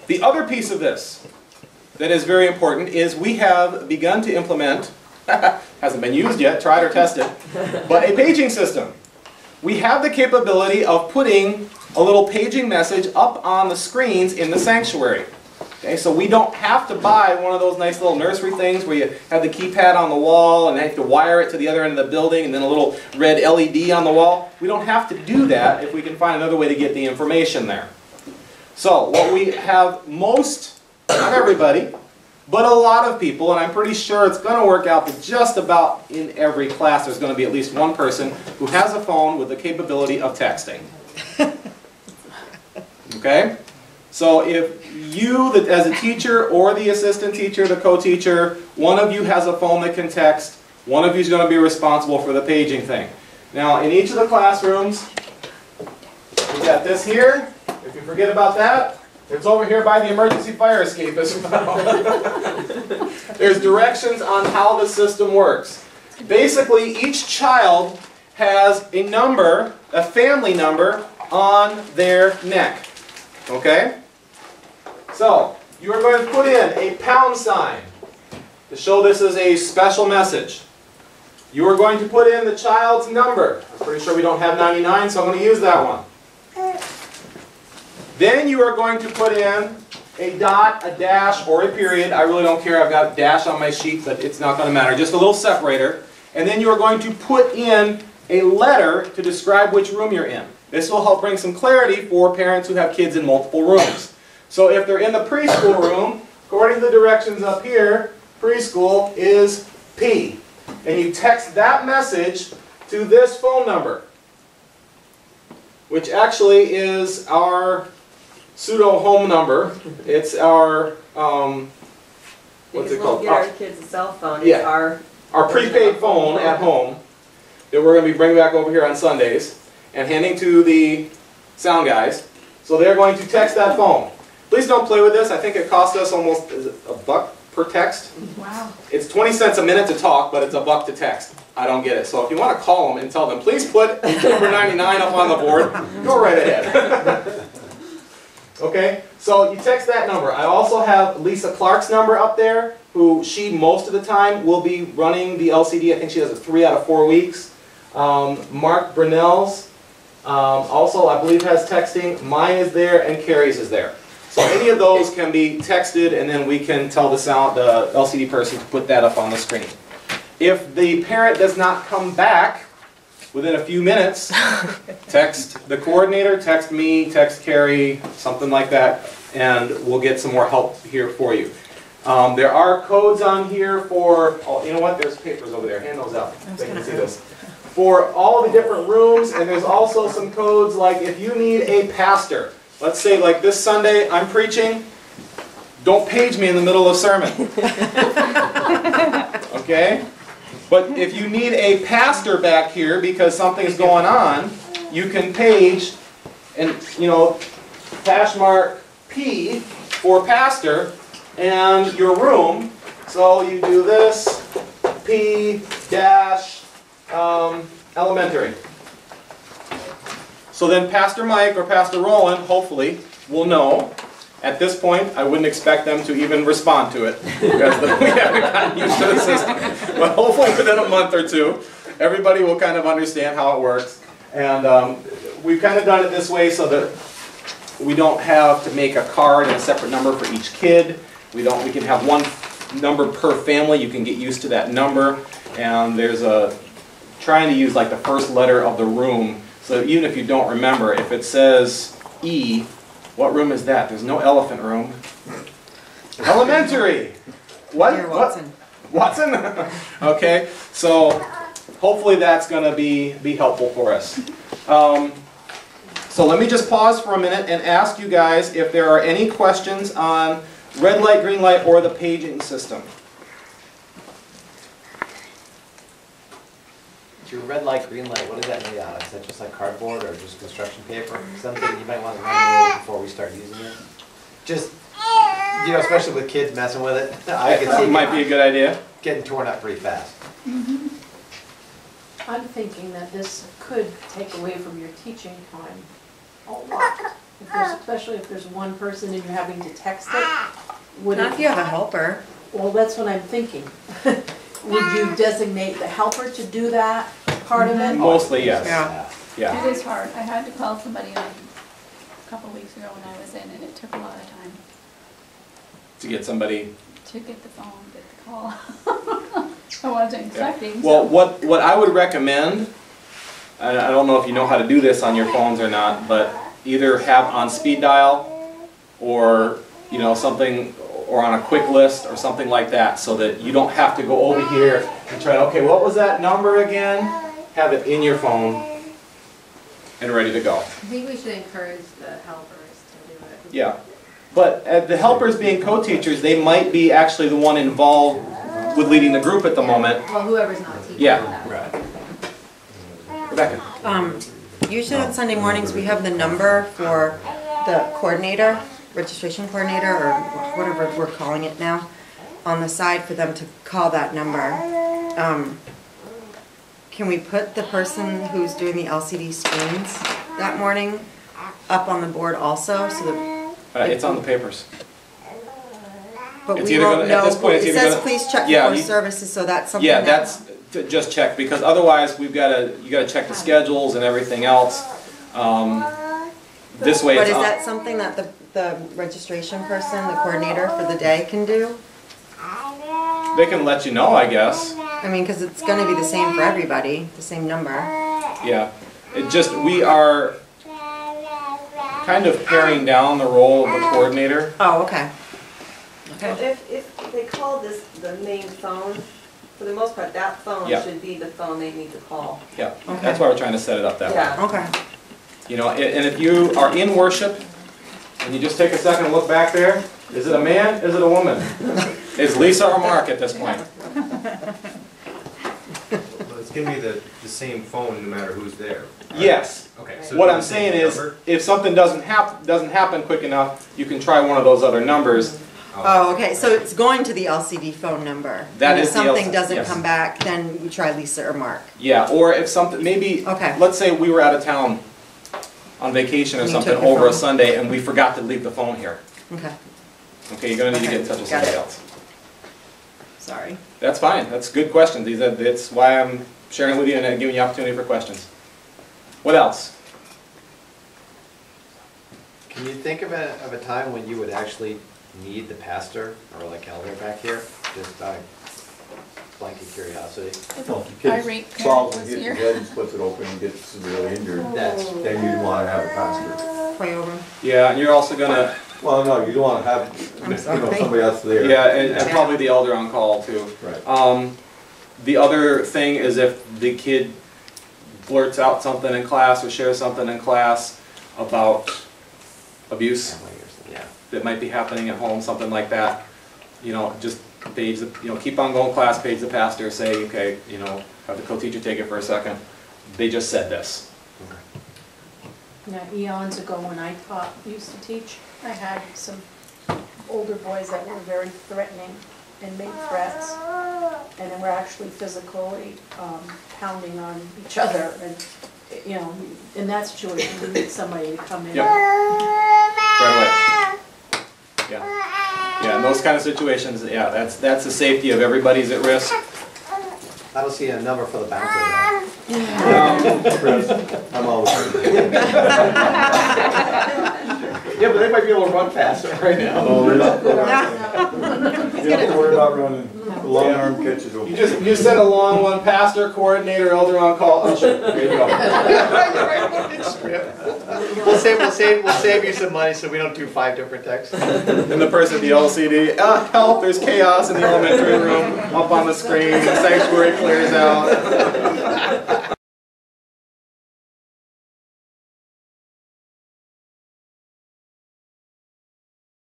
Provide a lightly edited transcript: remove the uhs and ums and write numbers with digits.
The other piece of this that is very important is we have begun to implement, hasn't been used yet, tried or tested, but a paging system. We have the capability of putting a little paging message up on the screens in the sanctuary. Okay, so we don't have to buy one of those nice little nursery things where you have the keypad on the wall and you have to wire it to the other end of the building and then a little red LED on the wall. We don't have to do that if we can find another way to get the information there. So what we have most, not everybody, but a lot of people, and I'm pretty sure it's going to work out that just about in every class there's going to be at least one person who has a phone with the capability of texting. Okay? So if you, as a teacher or the assistant teacher, the co-teacher, one of you has a phone that can text, one of you is going to be responsible for the paging thing. Now in each of the classrooms, we got this here. If you forget about that, it's over here by the emergency fire escape as well. There's directions on how the system works. Basically, each child has a number, a family number, on their neck. Okay? So, you are going to put in a pound sign to show this is a special message. You are going to put in the child's number. I'm pretty sure we don't have 99, so I'm going to use that one. Then you are going to put in a dot, a dash, or a period. I really don't care. I've got a dash on my sheet, but it's not going to matter. Just a little separator. And then you are going to put in a letter to describe which room you're in. This will help bring some clarity for parents who have kids in multiple rooms. So if they're in the preschool room, according to the directions up here, preschool is P. And you text that message to this phone number, which actually is our pseudo home number. It's our, what's it called? We'll get our kids a cell phone. Yeah, It's our prepaid phone at home that we're going to be bringing back over here on Sundays and handing to the sound guys. So they're going to text that phone. Please don't play with this. I think it cost us almost, is it $1 per text? Wow. It's 20 cents a minute to talk, but it's $1 to text. I don't get it. So if you want to call them and tell them, please put number 99 up on the board, go right ahead. Okay, so you text that number. I also have Lisa Clark's number up there, who she most of the time will be running the LCD. I think she does it 3 out of 4 weeks. Mark Brunell's also, I believe, has texting. Mine is there, and Carrie's is there. So any of those can be texted, and then we can tell the LCD person to put that up on the screen. If the parent does not come back within a few minutes, text the coordinator, text me, text Carrie, something like that, and we'll get some more help here for you. There are codes on here for, oh, you know what, there's papers over there, hand those out so you can see this. For all the different rooms, and there's also some codes like if you need a pastor. Let's say like this Sunday I'm preaching, don't page me in the middle of sermon. Okay? But if you need a pastor back here because something's going on, you can page and, you know, hash mark P for pastor and your room. So you do this, P dash elementary. So then Pastor Mike or Pastor Roland, hopefully, will know. At this point, I wouldn't expect them to even respond to it because we haven't gotten used to the system. But hopefully within a month or two, everybody will kind of understand how it works. And we've kind of done it this way so that we don't have to make a card and a separate number for each kid. We can have one number per family. You can get used to that number. And there's trying to use like the first letter of the room. So even if you don't remember, if it says E, what room is that? There's no elephant room. Elementary. What? Here, Watson. Watson? Okay. So hopefully that's going to be helpful for us. So let me just pause for a minute and ask you guys if there are any questions on red light, green light, or the paging system. Your red light, green light, what is that made out of? Is that just like cardboard or just construction paper? Something you might want to remember before we start using it? Just, you know, especially with kids messing with it. I can see it might be a good idea. Getting torn up pretty fast. Mm-hmm. I'm thinking that this could take away from your teaching time a lot. Especially if there's one person and you're having to text it, would Not if it, you have a helper. well, that's what I'm thinking. Would you designate the helper to do that part of it? Mostly, yes. Yeah. Yeah. It is hard. I had to call somebody like a couple weeks ago when I was in, and it took a lot of time To get somebody. to get the phone, get the call. I wasn't expecting, Well, so. what I would recommend, I don't know if you know how to do this on your phones or not, but either have on speed dial or, you know, something, or on a quick list or something like that, so that you don't have to go over here and try to, okay, what was that number again? Have it in your phone and ready to go. I think we should encourage the helpers to do it. Yeah. But the helpers being co-teachers, they might be actually the one involved with leading the group at the moment. Well, whoever's not teaching. Yeah. Right. Rebecca? Usually on Sunday mornings, we have the number for the coordinator, registration coordinator, or whatever we're calling it now, on the side for them to call that number. Can we put the person who's doing the LCD screens that morning up on the board also, so that, It's on the papers. but It's we either won't gonna- at know, this point, it's it either says gonna- please check Yeah, before you- services, so that's something Yeah, that. that's, just check, because otherwise you gotta check the schedules and everything else. This way But it's is on. that something that the registration person, the coordinator for the day can do? They can let you know, I guess. I mean, because it's gonna be the same for everybody, the same number. Yeah. It just, we are kind of paring down the role of the coordinator. Oh, okay. Well, if they call this the main phone, for the most part, that phone Yeah. should be the phone they need to call. Yeah, Okay. that's why we're trying to set it up that way. Yeah. Okay. You know, and if you are in worship, and you just take a second and look back there, is it a man, is it a woman? Is Lisa or Mark at this point? Well, it's gonna be the same phone no matter who's there. Yes. Okay. So What it's I'm the saying same is, number? if something doesn't happen quick enough, you can try one of those other numbers. Oh, okay, so it's going to the LCD phone number. That And is if the something LCD, doesn't yes. come back, then you try Lisa or Mark. Yeah, or if something, maybe, Okay. let's say we were out of town on vacation or And you something took your over a phone. Sunday and we forgot to leave the phone here. Okay, Okay, you're gonna need to get in touch with Got somebody it. else. sorry. That's fine, that's good questions. That's why I'm sharing it with you and giving you opportunity for questions. What else? Can you think of a time when you would actually need the pastor or like elder back here? Just blanket curiosity. Well, if the Irate kid falls parent and was hits his here. head and splits it open and gets severely injured, That's, then you'd want to have a pastor. Pray over. Yeah, and you're also gonna, Well, no, you don't want to have, I'm you know, sorry. somebody else there. yeah, and probably the elder on call too. Right. The other thing is if the kid blurts out something in class or shares something in class about abuse yeah. that might be happening at home, something like that, you know, just page the, you know, keep on going class, page the pastor, say, okay, you know, have the co-teacher take it for a second. They just said this. Now, eons ago when I used to teach, I had some older boys that were very threatening and made threats, and then were actually physically pounding on each other, and, you know, in that situation, you need somebody to come in. Yep. Right away. Yeah. Yeah, in those kind of situations, yeah, that's the safety of everybody's at risk. I don't see a number for the bouncer though. Chris, I'm always. Yeah, but they might be able to run faster right now. No, they're not. You have to worry about running. The long arm catches will. You said a long one, pastor, coordinator, elder on call. Oh, sure. There you go. We'll save you some money so we don't do 5 different texts. And the person at the LCD, help, there's chaos in the elementary room, up on the screen, the sanctuary clears out.